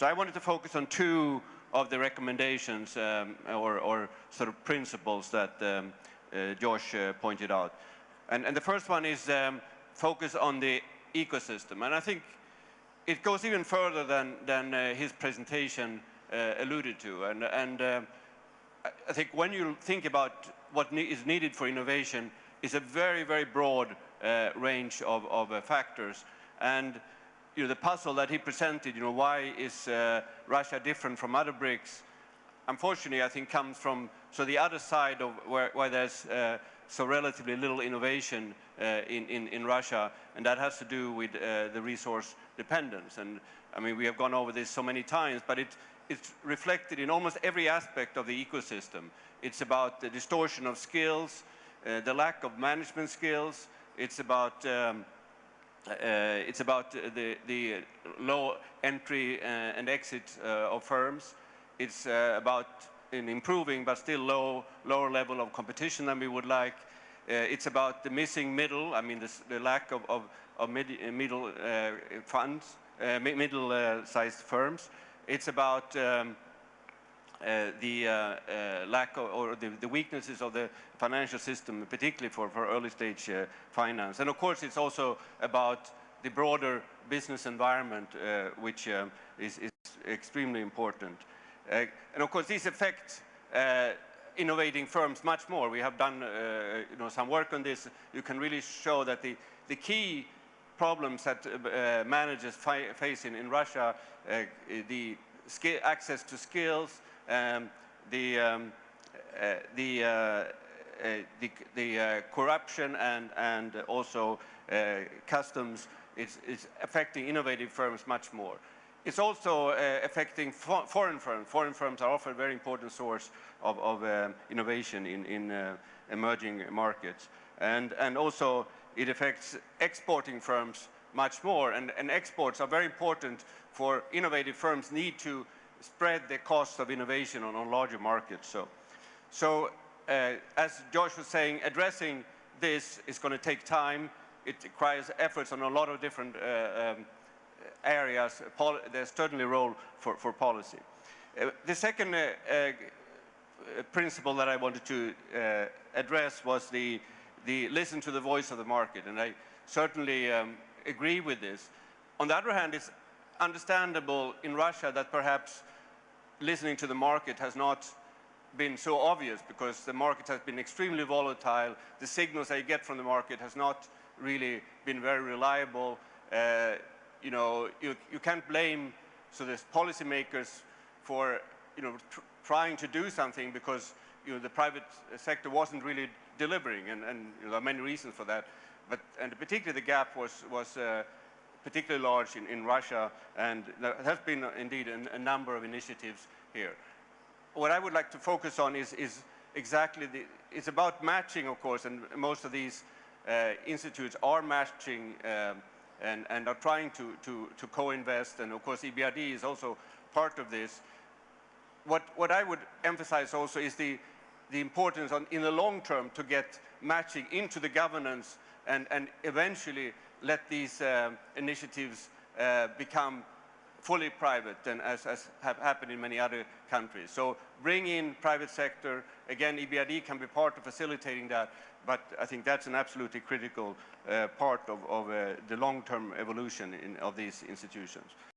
So I wanted to focus on two of the recommendations or sort of principles that Josh pointed out. And the first one is focus on the ecosystem. And I think it goes even further than his presentation alluded to. And I think when you think about what is needed for innovation, is a very, very broad range of factors. And the puzzle that he presented, why is Russia different from other BRICS, unfortunately, I think comes from the other side of where there's so relatively little innovation in Russia, and that has to do with the resource dependence. And I mean, we have gone over this so many times, but it's reflected in almost every aspect of the ecosystem. It's about the distortion of skills, the lack of management skills. It's about the low entry and exit of firms. It's about improving, but still lower level of competition than we would like. It's about the missing middle. I mean, the lack of middle-sized firms. It's about the lack of, or the weaknesses of the financial system, particularly for early-stage finance. And of course, it's also about the broader business environment, which is extremely important. And of course, these affect innovating firms much more. We have done some work on this. You can really show that the key problems that managers face in Russia, the access to skills, the corruption and also customs, is affecting innovative firms much more. It's also affecting foreign firms. Foreign firms are often a very important source of innovation in emerging markets. And also it affects exporting firms much more. And exports are very important for innovative firms need to spread the cost of innovation on larger markets. So as Josh was saying, addressing this is going to take time. It requires efforts on a lot of different areas. There's certainly a role for policy. The second principle that I wanted to address was the listen to the voice of the market, and I certainly agree with this. On the other hand, it's understandable in Russia that perhaps listening to the market has not been so obvious, because the market has been extremely volatile. The signals they get from the market has not really been very reliable. You can't blame the policymakers for trying to do something, because the private sector wasn't really delivering, and there are many reasons for that. And particularly the gap was particularly large in Russia, and there has been indeed a number of initiatives here. What I would like to focus on is exactly it's about matching, of course, and most of these institutes are matching and are trying to co-invest, and of course EBRD is also part of this. What I would emphasize also is the importance in the long term to get matching into the governance and eventually let these initiatives become fully private, and as have happened in many other countries. So bring in private sector. Again, EBRD can be part of facilitating that, but I think that's an absolutely critical part of the long-term evolution of these institutions.